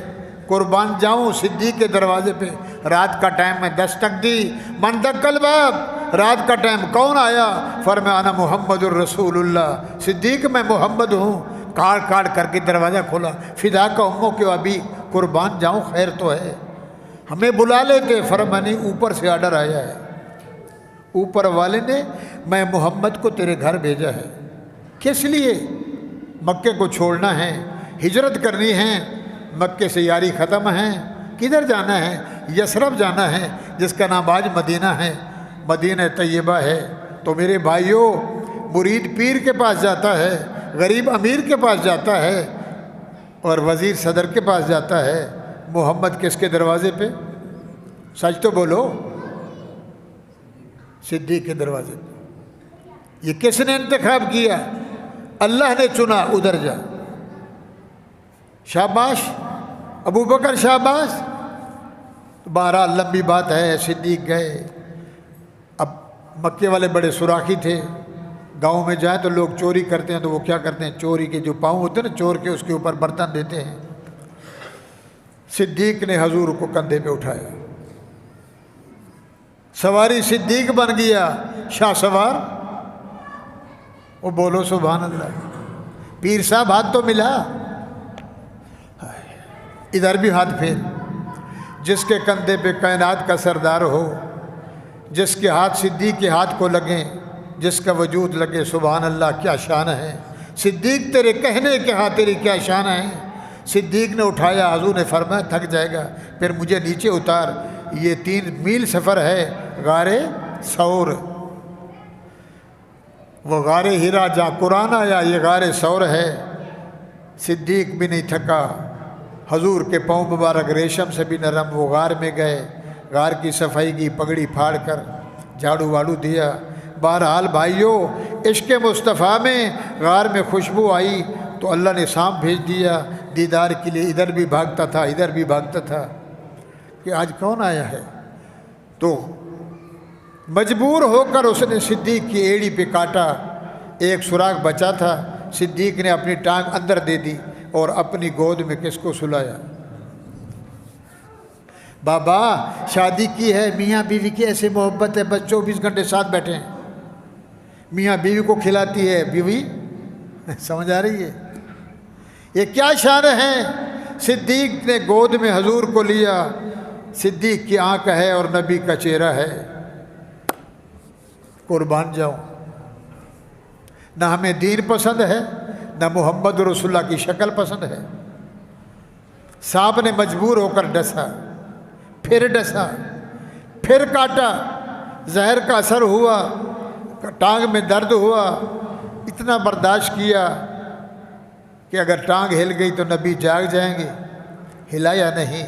قربان جاؤں صدیق کے دروازے پہ، رات کا ٹائم میں دستک دی، من دق الباب، رات کا ٹائم کون آیا؟ فرمایا انا محمد الرسول اللہ، صدیق میں محمد ہوں۔ کاٹ کر کے دروازہ کھولا، فدا کا اموں کے ابھی، قربان جاؤں خیر تو ہے، ہمیں بلا لیتے۔ فرمایا نہیں، اوپر سے آرڈر آیا ہے، اوپر والے نے میں محمد کو تیرے گھر بھیجا ہے۔ کس لیے؟ مکے کو چھوڑنا ہے، ہجرت کرنی ہے، مکے سے یاری ختم ہے، کدھر جانا ہے؟ یثرب جانا ہے، جس کا نام آج مدینہ ہے، مدینہ طیبہ ہے۔ تو میرے بھائیوں، مرید پیر کے پاس جاتا ہے، غریب امیر کے پاس جاتا ہے، اور وزیر صدر کے پاس جاتا ہے، محمد کس کے دروازے پہ؟ سچ تو بولو، صدیق کے دروازے پہ۔ یہ کس نے انتخاب کیا؟ اللہ نے چنا، ادھر جا۔ شاباش ابو بکر، شاباش۔ بہرحال لمبی بات ہے، صدیق گئے۔ اب مکے والے بڑے سوراخی تھے، گاؤں میں جائیں تو لوگ چوری کرتے ہیں، تو وہ کیا کرتے ہیں، چوری کے جو پاؤں ہوتے ہیں نا چور کے، اس کے اوپر برتن دیتے ہیں۔ صدیق نے حضور کو کندھے پہ اٹھایا، سواری صدیق بن گیا، شاہ سوار۔ وہ بولو سبحان اللہ۔ پیر صاحب ہاتھ تو ملا، ادھر بھی ہاتھ پھیر۔ جس کے کندھے پہ کائنات کا سردار ہو، جس کے ہاتھ صدیق کے ہاتھ کو لگیں، جس کا وجود لگے، سبحان اللہ کیا شان ہے۔ صدیق تیرے کہنے کے ہاتھ تیری کیا شان ہے۔ صدیق نے اٹھایا، حضور نے فرمایا تھک جائے گا، پھر مجھے نیچے اتار، یہ 3 میل سفر ہے، غار ثور، وہ غار ہرا جہاں قرآن آیا، یہ غار ثور ہے۔ صدیق بھی نہیں تھکا، حضور کے پاؤں مبارک ریشم سے بھی نرم، وہ غار میں گئے، غار کی صفائی کی، پگڑی پھاڑ کر جھاڑو واڑو دیا۔ بہرحال بھائیوں، عشق مصطفیٰ میں غار میں خوشبو آئی تو اللہ نے سانپ بھیج دیا، دیدار کے لیے ادھر بھی بھاگتا تھا ادھر بھی بھاگتا تھا کہ آج کون آیا ہے۔ تو مجبور ہو کر اس نے صدیق کی ایڑی پہ کاٹا، ایک سراغ بچا تھا، صدیق نے اپنی ٹانگ اندر دے دی اور اپنی گود میں کس کو سلایا؟ بابا شادی کی ہے، میاں بیوی کی ایسے محبت ہے، بس 24 گھنٹے ساتھ بیٹھے ہیں، میاں بیوی کو کھلاتی ہے بیوی، سمجھ آ رہی ہے؟ یہ کیا شان ہے؟ صدیق نے گود میں حضور کو لیا، صدیق کی آنکھ ہے اور نبی کا چہرہ ہے، قربان جاؤں۔ نہ ہمیں دین پسند ہے، نہ محمد رسول اللہ کی شکل پسند ہے۔ سانپ نے مجبور ہو کر ڈسا، پھر ڈسا، پھر کاٹا، زہر کا اثر ہوا، ٹانگ میں درد ہوا، اتنا برداشت کیا کہ اگر ٹانگ ہل گئی تو نبی جاگ جائیں گے، ہلایا نہیں،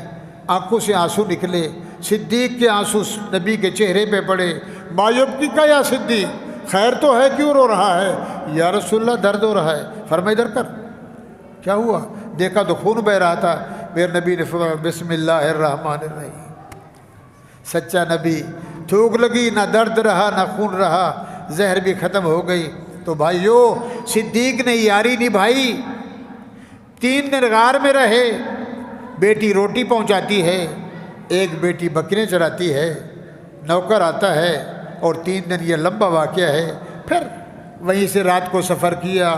آنکھوں سے آنسو نکلے، صدیق کے آنسو نبی کے چہرے پہ پڑے۔ مایوب کا یا صدیق خیر تو ہے، کیوں رو رہا ہے؟ یا رسول اللہ درد ہو رہا ہے۔ فرمایا ادھر کر، کیا ہوا؟ دیکھا تو خون بہ رہا تھا، میرے نبی نے فرمایا بسم اللہ الرحمن الرحیم۔ سچا نبی، تھوک لگی، نہ درد رہا نہ خون رہا، زہر بھی ختم ہو گئی۔ تو بھائیو، صدیق نے یاری نبھائی، 3 دن غار میں رہے، بیٹی روٹی پہنچاتی ہے، ایک بیٹی بکریاں چراتی ہے، نوکر آتا ہے، اور 3 دن یہ لمبا واقعہ ہے۔ پھر وہیں سے رات کو سفر کیا،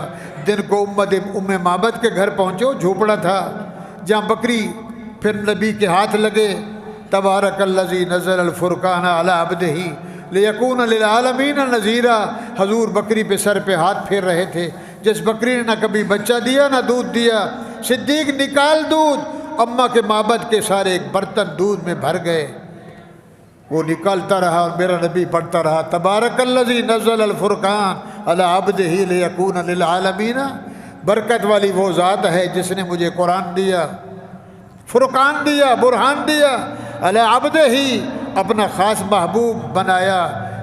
دن کو ام معبد کے گھر پہنچے، وہ جھوپڑا تھا جہاں بکری، پھر نبی کے ہاتھ لگے، تبارک الذی نزل الفرقان علی عبدہ لیکون للعالمین نذیرا۔ حضور بکری پہ سر پہ ہاتھ پھیر رہے تھے، جس بکری نے نہ کبھی بچہ دیا نہ دودھ دیا۔ صدیق نکال دودھ، اماں کے معبد کے سارے ایک برتن دودھ میں بھر گئے، وہ نکالتا رہا اور میرا نبی پڑھتا رہا تبارک الذی نزل الفرقان علی عبدہ لیکون للعالمین۔ برکت والی وہ ذات ہے جس نے مجھے قرآن دیا، فرقان دیا، برہان دیا، علی عبدہ ہی اپنا خاص محبوب بنایا،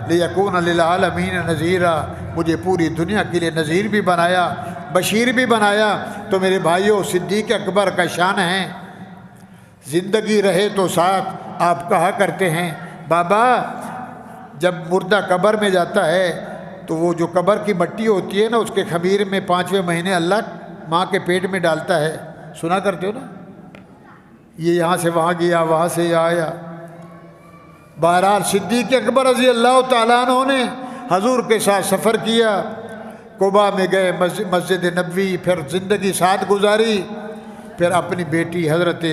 لیکون للعالمین نذیرا، مجھے پوری دنیا کے لیے نذیر بھی بنایا، بشیر بھی بنایا۔ تو میرے بھائیوں، صدیق اکبر کا شان ہے، زندگی رہے تو ساتھ آپ کہا کرتے ہیں بابا جب مردہ قبر میں جاتا ہے تو وہ جو قبر کی مٹی ہوتی ہے نا، اس کے خمیر میں 5ویں مہینے اللہ ماں کے پیٹ میں ڈالتا ہے، سنا کرتے ہو نا، یہ یہاں سے وہاں گیا، وہاں سے یہ آیا۔ بہرحال صدیق اکبر رضی اللہ تعالیٰ عنہ نے حضور کے ساتھ سفر کیا، قباء میں گئے، مسجد نبوی، پھر زندگی ساتھ گزاری، پھر اپنی بیٹی حضرت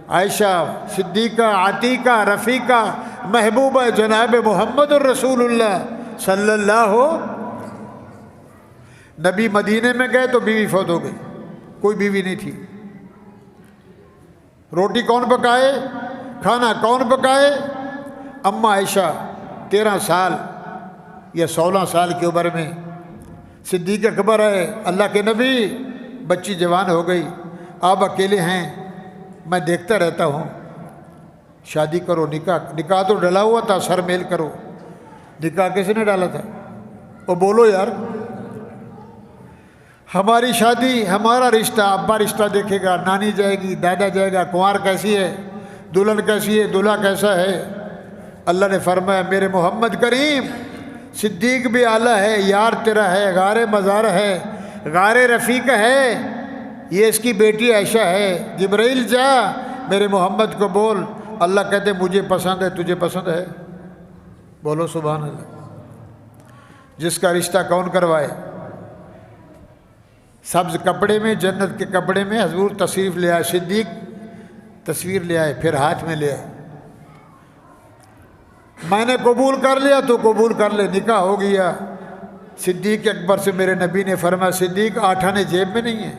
عائشہ صدیقہ عتیقہ رفیقہ محبوبہ جناب محمد الرسول اللہ صلی اللہ نبی مدینے میں گئے تو بیوی فوت ہو گئی، کوئی بیوی نہیں تھی۔ روٹی کون پکائے، کھانا کون پکائے؟ اماں عائشہ 13 سال یا 16 سال کی عمر میں صدیق اکبر ہے، اللہ کے نبی، بچی جوان ہو گئی، آپ اکیلے ہیں، میں دیکھتا رہتا ہوں، شادی کرو، نکاح تو ڈلا ہوا تھا، سر میل کرو، نکاح کس نے ڈالا تھا؟ وہ بولو یار، ہماری شادی، ہمارا رشتہ، ابا رشتہ دیکھے گا، نانی جائے گی، دادا جائے گا، کنوار کیسی ہے، دلہن کیسی ہے، دولہا کیسا ہے۔ اللہ نے فرمایا میرے محمد کریم، صدیق بھی اعلیٰ ہے، یار تیرا ہے، غار مزار ہے، غار رفیق ہے، یہ اس کی بیٹی عائشہ ہے، جبرائیل جا میرے محمد کو بول، اللہ کہتے مجھے پسند ہے، تجھے پسند ہے؟ بولو سبحان اللہ۔ جس کا رشتہ کون کروائے؟ سبز کپڑے میں، جنت کے کپڑے میں حضور تشریف لے آئے، صدیق تصویر لے آئے، پھر ہاتھ میں لے آئے، میں نے قبول کر لیا تو قبول کر لے، نکاح ہو گیا۔ صدیق اکبر سے میرے نبی نے فرمایا صدیق آٹھانے جیب میں نہیں ہے،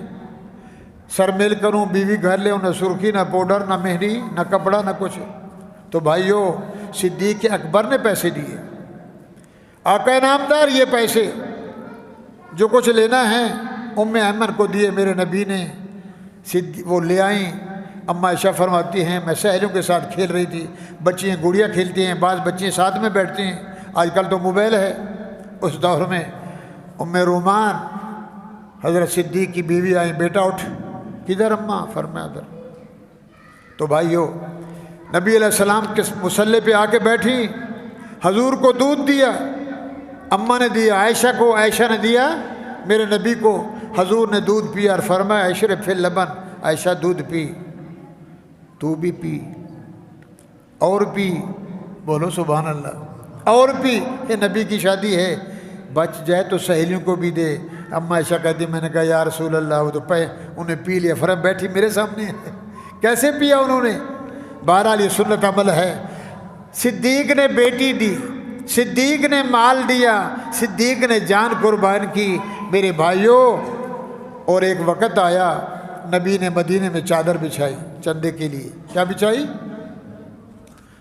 سر میل کروں، بیوی گھر لے، نہ سرخی، نہ پاؤڈر، نہ مہندی، نہ کپڑا، نہ کچھ۔ تو بھائیو، صدیق اکبر نے پیسے دیے، آقا نامدار یہ پیسے جو کچھ لینا ہے ام ایمن کو دیے میرے نبی نے، وہ لے آئیں۔ اماں عائشہ فرماتی ہیں میں سہیلیوں کے ساتھ کھیل رہی تھی، بچیاں گڑیا کھیلتی ہیں، بعض بچیاں ساتھ میں بیٹھتی ہیں، آج کل تو موبائل ہے، اس دور میں ام رومان حضرت صدیق کی بیوی آئیں، بیٹا اٹھ، کدھر اماں؟ فرمایا ادھر۔ تو بھائیو نبی علیہ السلام کے مصلی پہ آ کے بیٹھی، حضور کو دودھ دیا، اماں نے دیا عائشہ کو، عائشہ نے دیا میرے نبی کو، حضور نے دودھ پیا اور فرمایا اشرب فی اللبن، عائشہ دودھ پی، تو بھی پی اور پی، بولو سبحان اللہ، اور پی، یہ نبی کی شادی ہے، بچ جائے تو سہیلیوں کو بھی دے۔ اماں عائشہ کہتی میں نے کہا یا رسول اللہ وہ تو انہیں پی لیا، فرم بیٹھی میرے سامنے کیسے پیا انہوں نے؟ بہرحال یہ سنت عمل ہے۔ صدیق نے بیٹی دی، صدیق نے مال دیا، صدیق نے جان قربان کی میرے بھائیوں۔ اور ایک وقت آیا نبی نے مدینے میں چادر بچھائی چندے کے لیے، کیا بچھائی؟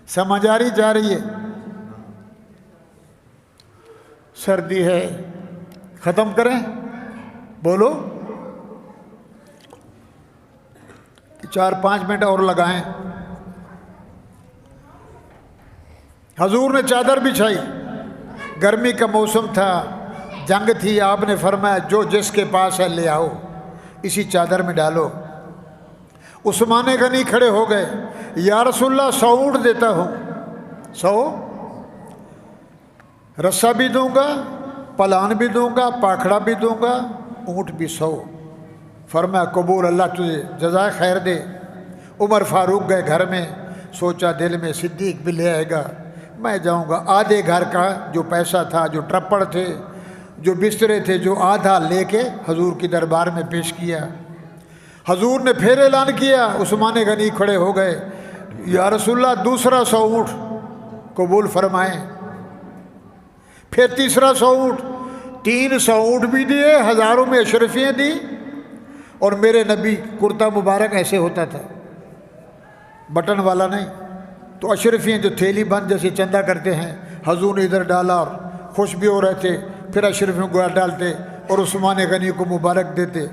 سمجھ آ رہی جا رہی ہے؟ سردی ہے، ختم کریں؟ بولو 4-5 منٹ اور لگائیں۔ حضور نے چادر بچھائی، گرمی کا موسم تھا، جنگ تھی، آپ نے فرمایا جو جس کے پاس ہے لے آؤ، اسی چادر میں ڈالو۔ عثمان غنی کھڑے ہو گئے، یا رسول اللہ 100 اونٹ دیتا ہوں، 100 رسا بھی دوں گا، پلان بھی دوں گا، پاکھڑا بھی دوں گا، اونٹ بھی 100۔ فرمایا قبول، اللہ تجھے جزائے خیر دے۔ عمر فاروق گئے گھر میں، سوچا دل میں صدیق بھی لے آئے گا، میں جاؤں گا۔ آدھے گھر کا جو پیسہ تھا، جو ٹرپڑ تھے، جو بسترے تھے، جو آدھا لے کے حضور کی دربار میں پیش کیا۔ حضور نے پھر اعلان کیا، عثمان غنی کھڑے ہو گئے، یا رسول اللہ دوسرا 100 اونٹ قبول فرمائیں۔ پھر تیسرا 100 اونٹ، 300 اونٹ بھی دیے، ہزاروں میں اشرفیاں دی۔ اور میرے نبی کرتا مبارک ایسے ہوتا تھا، بٹن والا نہیں، تو اشرفیاں جو تھیلی بند جیسے چندہ کرتے ہیں، حضور نے ادھر ڈالا اور خوش بھی ہو رہے تھے، پھر اشرفیوں کو ڈالتے اور عثمان غنی کو مبارک دیتے۔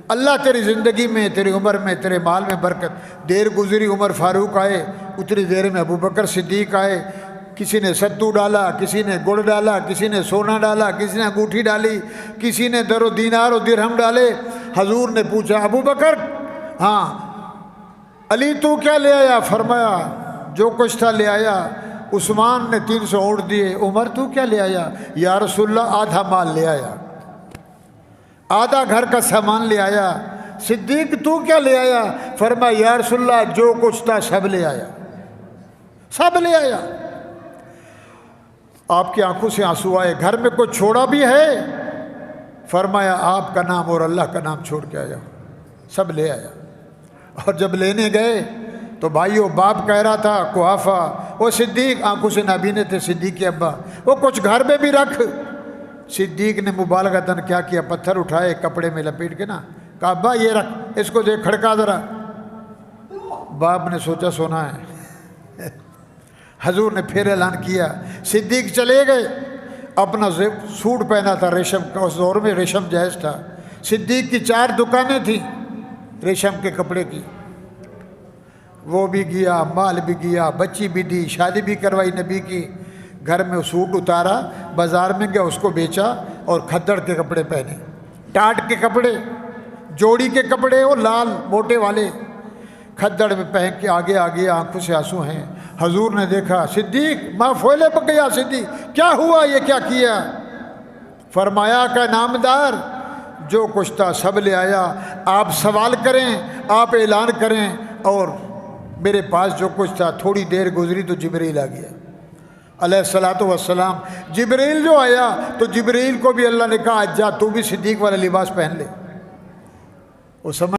اللہ تیری زندگی میں، تیری عمر میں، تیرے مال میں برکت۔ دیر گزری، عمر فاروق آئے، اتنی دیر میں ابو بکر صدیق آئے، کسی نے ستو ڈالا، کسی نے گڑ ڈالا، کسی نے سونا ڈالا، کسی نے انگوٹھی ڈالی، کسی نے در و دینار و درہم ڈالے۔ حضور نے پوچھا ابو بکر، ہاں علی تو کیا لے آیا؟ فرمایا جو کچھ تھا لے آیا۔ عثمان نے 300 اونٹ دیے۔ عمر تو کیا لے آیا؟ یا رسول اللہ آدھا مال لے آیا، آدھا گھر کا سامان لے آیا۔ صدیق تو کیا لے آیا؟ فرمایا یا رسول اللہ جو کچھ تھا سب لے آیا، سب لے آیا۔ آپ کی آنکھوں سے آنسو آئے، گھر میں کچھ چھوڑا بھی ہے؟ فرمایا آپ کا نام اور اللہ کا نام چھوڑ کے آیا، سب لے آیا۔ اور جب لینے گئے تو بھائیو باپ کہہ رہا تھا قحافہ، وہ صدیق آنکھوں سے نابینے تھے، صدیق کے ابا، وہ کچھ گھر میں بھی رکھ۔ صدیق نے مبالغتاً کیا کیا، پتھر اٹھائے کپڑے میں لپیٹ کے نا، کہا ابا یہ رکھ، اس کو دیکھ کھڑکا ذرا۔ باپ نے سوچا سونا ہے۔ حضور نے پھر اعلان کیا، صدیق چلے گئے، اپنا سوٹ پہنا تھا ریشم کا، اس دور میں ریشم جائز تھا۔ صدیق کی 4 دکانیں تھیں ریشم کے کپڑے کی، وہ بھی گیا، مال بھی گیا، بچی بھی دی، شادی بھی کروائی نبی کی۔ گھر میں سوٹ اتارا، بازار میں گیا، اس کو بیچا اور کھدڑ کے کپڑے پہنے، ٹاٹ کے کپڑے، جوڑی کے کپڑے، وہ لال موٹے والے کھدڑ میں پہن کے آگے آگے آنکھوں سے آنسو ہیں۔ حضور نے دیکھا، صدیق ماں فولے پک گیا، صدیق کیا ہوا، یہ کیا کیا؟ فرمایا کہ نامدار جو کچھ تھا سب لے آیا، آپ سوال کریں، آپ اعلان کریں، اور میرے پاس جو کچھ تھا۔ تھوڑی دیر گزری تو جبریل آ گیا علیہ الصلاۃ والسلام۔ جبریل جو آیا تو جبریل کو بھی اللہ نے کہا جا تو بھی صدیق والا لباس پہن لے۔ وہ سمجھ